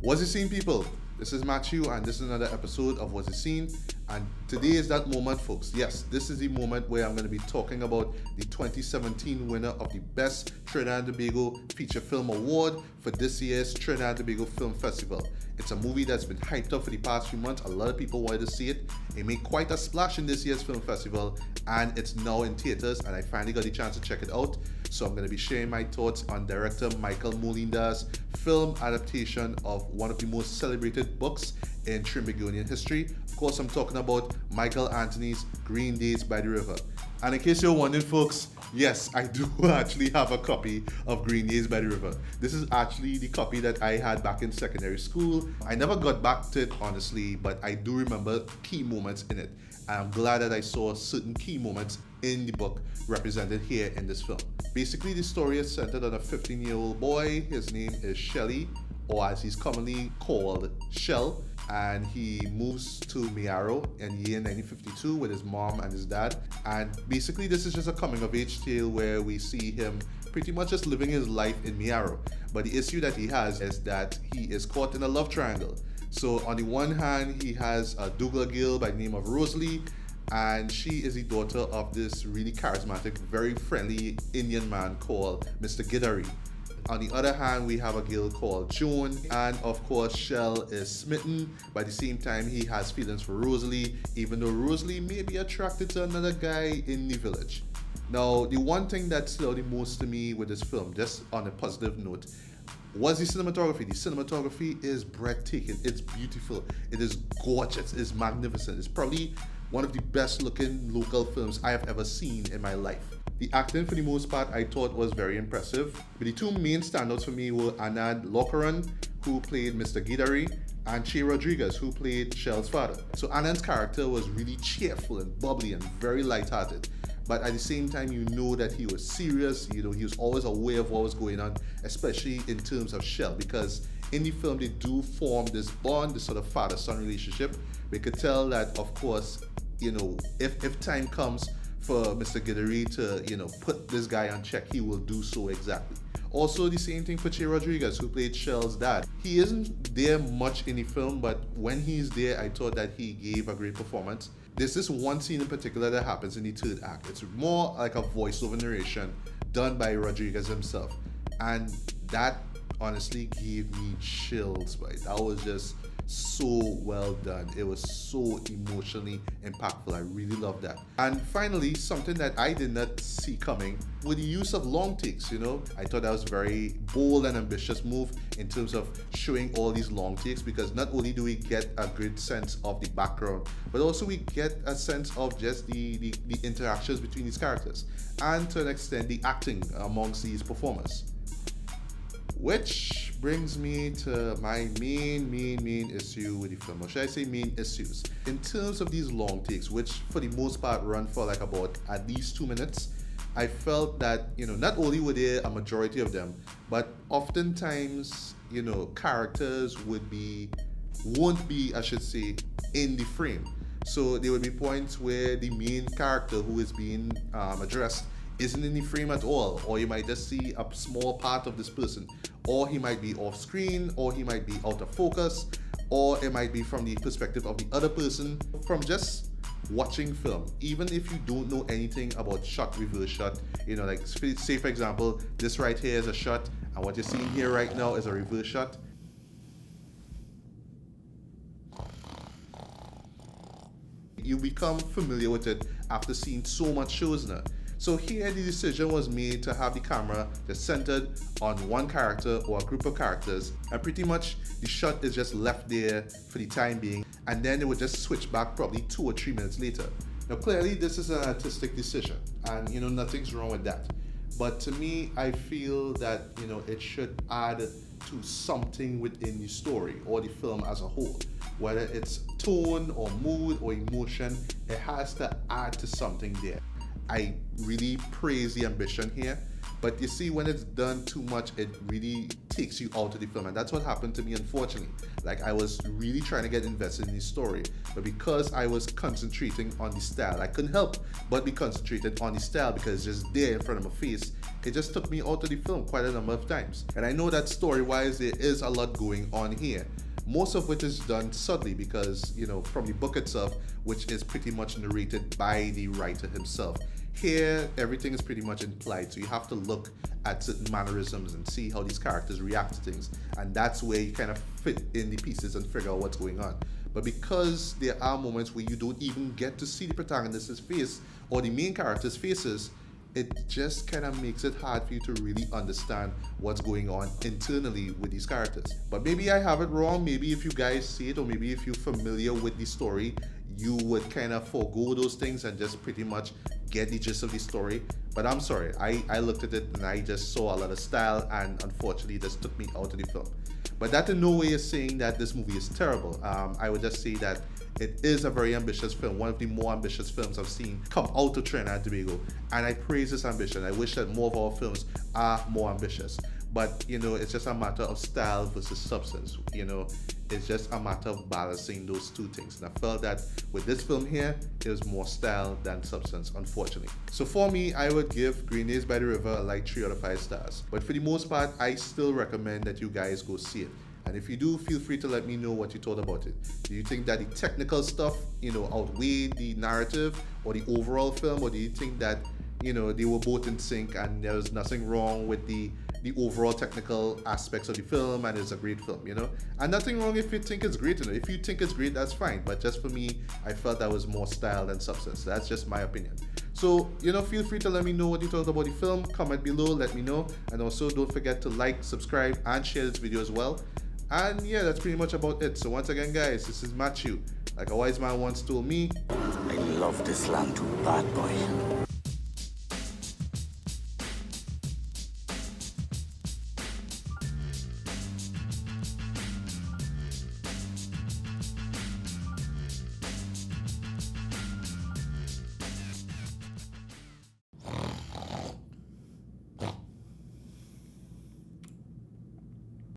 What's it seen, people? This is Matthew, and this is another episode of What's It Seen. And today is that moment, folks. Yes, this is the moment where I'm going to be talking about the 2017 winner of the Best Trinidad and Tobago Feature Film Award for this year's Trinidad and Tobago Film Festival. It's a movie that's been hyped up for the past few months. A lot of people wanted to see it. It made quite a splash in this year's film festival, and it's now in theaters, and I finally got the chance to check it out. So I'm going to be sharing my thoughts on director Michael Molinda's film adaptation of one of the most celebrated books in Trinbagonian history. Of course, I'm talking about Michael Anthony's Green Days by the River. And in case you're wondering, folks, yes, I do actually have a copy of Green Days by the River. This is actually the copy that I had back in secondary school. I never got back to it, honestly, but I do remember key moments in it. And I'm glad that I saw certain key moments in the book represented here in this film. Basically, the story is centered on a 15-year-old boy. His name is Shelly, or as he's commonly called, Shell. And he moves to Miaro in the year 1952 with his mom and his dad. And basically this is just a coming of age tale where we see him pretty much just living his life in Miaro. But the issue that he has is that he is caught in a love triangle. So on the one hand, he has a Douglas girl by the name of Rosalie, and she is the daughter of this really charismatic, very friendly Indian man called Mr. Gidari. On the other hand, we have a girl called Joan, and of course Shell is smitten. By the same time, he has feelings for Rosalie, even though Rosalie may be attracted to another guy in the village. Now, the one thing that stood out the most to me with this film, just on a positive note, was the cinematography. The cinematography is breathtaking. It's beautiful. It is gorgeous. It's magnificent. It's probably one of the best looking local films I have ever seen in my life. The acting, for the most part, I thought was very impressive. But the two main standouts for me were Anand Lokaran, who played Mr. Gidari, and Che Rodriguez, who played Shell's father. So Anand's character was really cheerful and bubbly and very lighthearted. But at the same time, you know that he was serious. You know, he was always aware of what was going on, especially in terms of Shell, because in the film they do form this bond, this sort of father-son relationship. We could tell that, of course, you know, if time comes for Mr. Gidari to, you know, put this guy on check, he will do so exactly. Also, the same thing for Che Rodriguez, who played Shell's dad. He isn't there much in the film, but when he's there, I thought that he gave a great performance. There's this one scene in particular that happens in the third act. It's more like a voiceover narration done by Rodriguez himself. And that honestly gave me chills, right? That was just so well done. It was so emotionally impactful. I really love that. And finally, something that I did not see coming with the use of long takes. You know, I thought that was a very bold and ambitious move in terms of showing all these long takes, because not only do we get a great sense of the background, but also we get a sense of just the interactions between these characters, and to an extent the acting amongst these performers. Which brings me to my main issue with the film, or should I say main issues. In terms of these long takes, which for the most part run for like about at least 2 minutes, I felt that, you know, not only were there a majority of them, but oftentimes, you know, characters won't be, I should say, in the frame. So there would be points where the main character who is being addressed isn't in the frame at all, or you might just see a small part of this person, or he might be off screen, or he might be out of focus, or it might be from the perspective of the other person. From just watching film, even if you don't know anything about shot, reverse shot, you know, like say for example, this right here is a shot, and what you're seeing here right now is a reverse shot. You become familiar with it after seeing so much shows now. So here the decision was made to have the camera just centered on one character or a group of characters, and pretty much the shot is just left there for the time being, and then it would just switch back probably 2 or 3 minutes later. Now clearly this is an artistic decision, and you know, nothing's wrong with that. But to me, I feel that, you know, it should add to something within the story or the film as a whole. Whether it's tone or mood or emotion, it has to add to something there. I really praise the ambition here, but you see, when it's done too much, it really takes you out of the film, and that's what happened to me, unfortunately. Like, I was really trying to get invested in the story, but because I was concentrating on the style, I couldn't help but be concentrated on the style because it's just there in front of my face. it just took me out of the film quite a number of times. And I know that story-wise there is a lot going on here, most of which is done subtly because, from the book itself, which is pretty much narrated by the writer himself. Here, everything is pretty much implied, so you have to look at certain mannerisms and see how these characters react to things, and that's where you kind of fit in the pieces and figure out what's going on. But because there are moments where you don't even get to see the protagonist's face or the main character's faces, it just kind of makes it hard for you to really understand what's going on internally with these characters. But maybe I have it wrong. Maybe if you guys see it, or maybe if you're familiar with the story, you would kind of forego those things and just pretty much get the gist of the story. But I'm sorry, I looked at it and I just saw a lot of style, and unfortunately it just took me out of the film. But that in no way is saying that this movie is terrible. I would just say that it is a very ambitious film, one of the more ambitious films I've seen come out of Trinidad and Tobago, and I praise this ambition. I wish that more of our films are more ambitious. But it's just a matter of style versus substance. It's just a matter of balancing those two things. And I felt that with this film here, it was more style than substance, unfortunately. So for me, I would give Green Days by the River a light 3 out of 5 stars. But for the most part, I still recommend that you guys go see it. And if you do, feel free to let me know what you thought about it. Do you think that the technical stuff, outweighed the narrative or the overall film? Or do you think that, they were both in sync and there was nothing wrong with the overall technical aspects of the film and it's a great film, And nothing wrong if you think it's great, If you think it's great, that's fine. But just for me, I felt that was more style than substance. That's just my opinion. So, feel free to let me know what you thought about the film. Comment below, let me know. And also don't forget to like, subscribe, and share this video as well. And yeah, that's pretty much about it. So once again, guys, this is Matthew. Like a wise man once told me, I love this land too bad, boy.